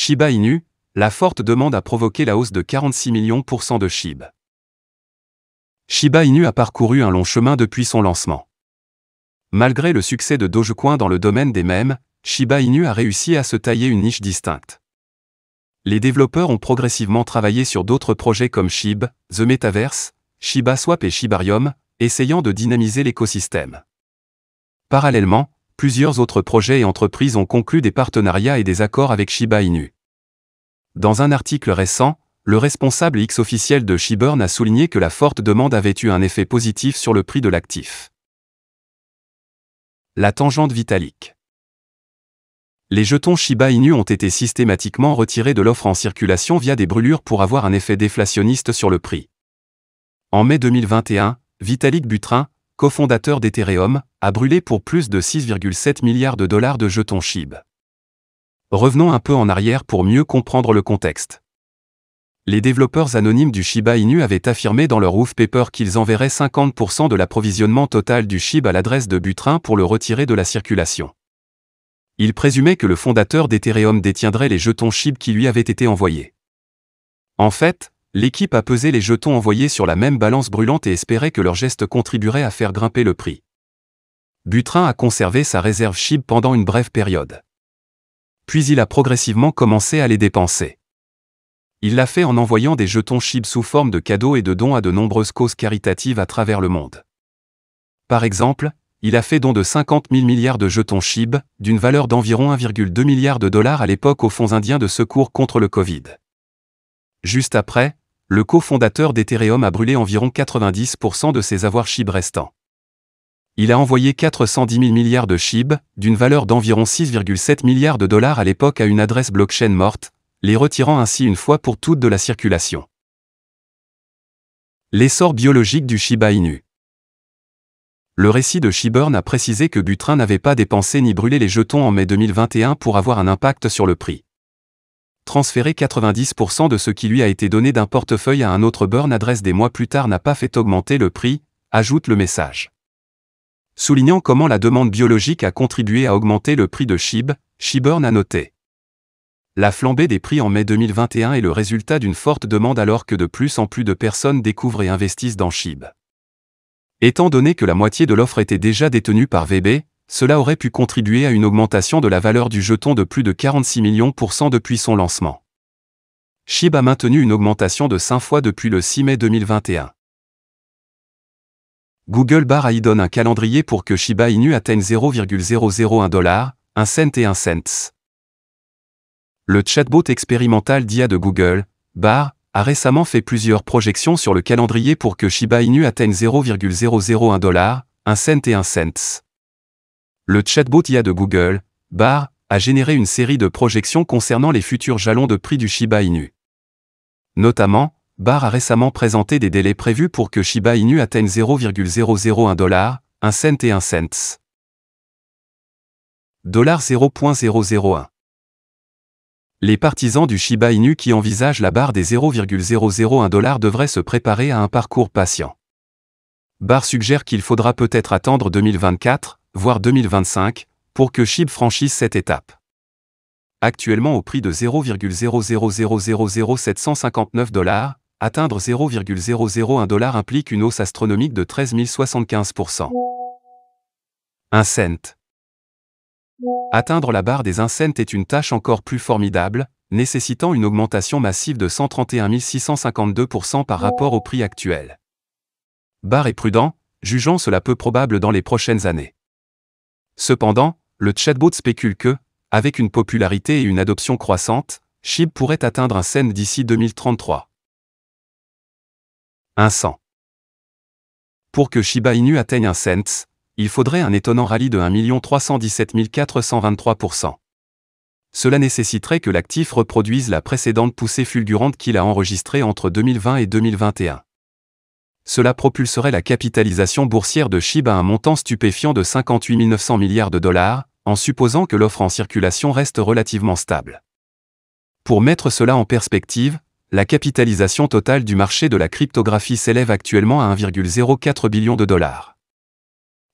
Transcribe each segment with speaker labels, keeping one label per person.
Speaker 1: Shiba Inu, la forte demande a provoqué la hausse de 46 millions % de SHIB. Shiba Inu a parcouru un long chemin depuis son lancement. Malgré le succès de Dogecoin dans le domaine des mèmes, Shiba Inu a réussi à se tailler une niche distincte. Les développeurs ont progressivement travaillé sur d'autres projets comme SHIB, The Metaverse, Shiba Swap et Shibarium, essayant de dynamiser l'écosystème. Parallèlement, plusieurs autres projets et entreprises ont conclu des partenariats et des accords avec Shiba Inu. Dans un article récent, le responsable X officiel de Shibburn a souligné que la forte demande avait eu un effet positif sur le prix de l'actif. La tangente Vitalik. Les jetons Shiba Inu ont été systématiquement retirés de l'offre en circulation via des brûlures pour avoir un effet déflationniste sur le prix. En mai 2021, Vitalik Buterin, cofondateur d'Ethereum, a brûlé pour plus de 6,7 milliards de dollars de jetons SHIB. Revenons un peu en arrière pour mieux comprendre le contexte. Les développeurs anonymes du Shiba Inu avaient affirmé dans leur white paper qu'ils enverraient 50% de l'approvisionnement total du SHIB à l'adresse de Buterin pour le retirer de la circulation. Ils présumaient que le fondateur d'Ethereum détiendrait les jetons SHIB qui lui avaient été envoyés. En fait, l'équipe a pesé les jetons envoyés sur la même balance brûlante et espérait que leur geste contribuerait à faire grimper le prix. Buterin a conservé sa réserve SHIB pendant une brève période. Puis il a progressivement commencé à les dépenser. Il l'a fait en envoyant des jetons SHIB sous forme de cadeaux et de dons à de nombreuses causes caritatives à travers le monde. Par exemple, il a fait don de 50 000 milliards de jetons SHIB, d'une valeur d'environ 1,2 milliard de dollars à l'époque aux fonds indiens de secours contre le Covid. Juste après, le cofondateur d'Ethereum a brûlé environ 90% de ses avoirs SHIB restants. Il a envoyé 410 000 milliards de SHIB, d'une valeur d'environ 6,7 milliards de dollars à l'époque à une adresse blockchain morte, les retirant ainsi une fois pour toutes de la circulation. L'essor biologique du Shiba Inu. Le récit de Shibburn a précisé que Buterin n'avait pas dépensé ni brûlé les jetons en mai 2021 pour avoir un impact sur le prix. Transférer 90% de ce qui lui a été donné d'un portefeuille à un autre burn adresse des mois plus tard n'a pas fait augmenter le prix, ajoute le message. Soulignant comment la demande biologique a contribué à augmenter le prix de SHIB, Shibburn a noté. La flambée des prix en mai 2021 est le résultat d'une forte demande alors que de plus en plus de personnes découvrent et investissent dans SHIB. Étant donné que la moitié de l'offre était déjà détenue par VB, cela aurait pu contribuer à une augmentation de la valeur du jeton de plus de 46 millions % depuis son lancement. SHIB a maintenu une augmentation de 5 fois depuis le 6 mai 2021. Google Bar donne un calendrier pour que Shiba Inu atteigne 0,001 $, 1 cent et 1 cent. Le chatbot expérimental d'IA de Google, Bar, a récemment fait plusieurs projections sur le calendrier pour que Shiba Inu atteigne 0,001 $, 1 cent et 1 cent. Le chatbot IA de Google, Bar, a généré une série de projections concernant les futurs jalons de prix du Shiba Inu. Notamment, Bar a récemment présenté des délais prévus pour que Shiba Inu atteigne 0,001 $, 1 cent et 1 cent. $0.001. Les partisans du Shiba Inu qui envisagent la barre des 0,001 $ devraient se préparer à un parcours patient. Bar suggère qu'il faudra peut-être attendre 2024, voire 2025, pour que SHIB franchisse cette étape. Actuellement au prix de 0,0000759 $, atteindre 0,001 $ implique une hausse astronomique de 13 075%. 1 cent. Atteindre la barre des 1 cent est une tâche encore plus formidable, nécessitant une augmentation massive de 131 652% par rapport au prix actuel. Bar est prudent, jugeant cela peu probable dans les prochaines années. Cependant, le chatbot spécule que, avec une popularité et une adoption croissante, SHIB pourrait atteindre 1 cent d'ici 2033. 1 cent. Pour que Shiba Inu atteigne 1 cent, il faudrait un étonnant rallye de 1 317 423%. Cela nécessiterait que l'actif reproduise la précédente poussée fulgurante qu'il a enregistrée entre 2020 et 2021. Cela propulserait la capitalisation boursière de SHIB à un montant stupéfiant de 58 900 milliards de $, en supposant que l'offre en circulation reste relativement stable. Pour mettre cela en perspective, la capitalisation totale du marché de la cryptographie s'élève actuellement à 1,04 billion de $.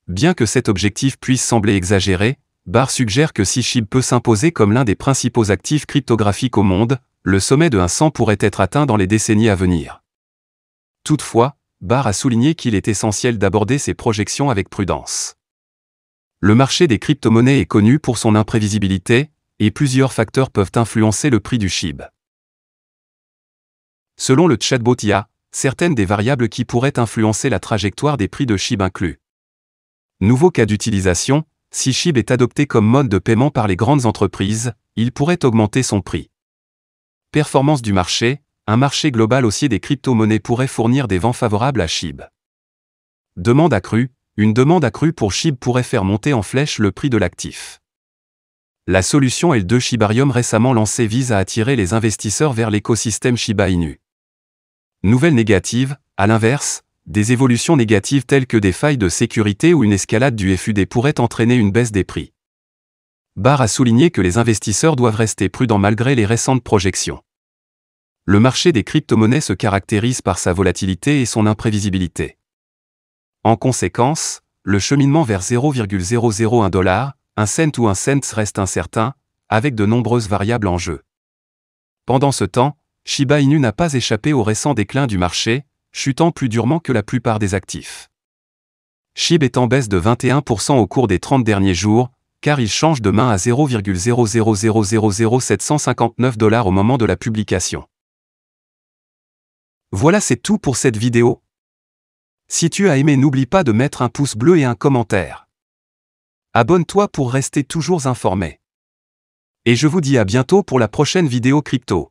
Speaker 1: Bien que cet objectif puisse sembler exagéré, Barr suggère que si SHIB peut s'imposer comme l'un des principaux actifs cryptographiques au monde, le sommet de 100 pourrait être atteint dans les décennies à venir. Toutefois, Barr a souligné qu'il est essentiel d'aborder ces projections avec prudence. Le marché des crypto-monnaies est connu pour son imprévisibilité, et plusieurs facteurs peuvent influencer le prix du SHIB. Selon le chatbot IA, certaines des variables qui pourraient influencer la trajectoire des prix de SHIB incluent. Nouveau cas d'utilisation, si SHIB est adopté comme mode de paiement par les grandes entreprises, il pourrait augmenter son prix. Performance du marché, un marché global haussier des crypto-monnaies pourrait fournir des vents favorables à SHIB. Demande accrue, une demande accrue pour SHIB pourrait faire monter en flèche le prix de l'actif. La solution L2 Shibarium récemment lancée vise à attirer les investisseurs vers l'écosystème Shiba Inu. Nouvelle négative, à l'inverse, des évolutions négatives telles que des failles de sécurité ou une escalade du FUD pourraient entraîner une baisse des prix. Barr a souligné que les investisseurs doivent rester prudents malgré les récentes projections. Le marché des crypto-monnaies se caractérise par sa volatilité et son imprévisibilité. En conséquence, le cheminement vers 0,001 $, 1 cent ou 1 cent reste incertain, avec de nombreuses variables en jeu. Pendant ce temps, Shiba Inu n'a pas échappé au récent déclin du marché, chutant plus durement que la plupart des actifs. SHIB est en baisse de 21% au cours des 30 derniers jours, car il change de main à 0,0000759 $ au moment de la publication. Voilà, c'est tout pour cette vidéo. Si tu as aimé, n'oublie pas de mettre un pouce bleu et un commentaire. Abonne-toi pour rester toujours informé. Et je vous dis à bientôt pour la prochaine vidéo crypto.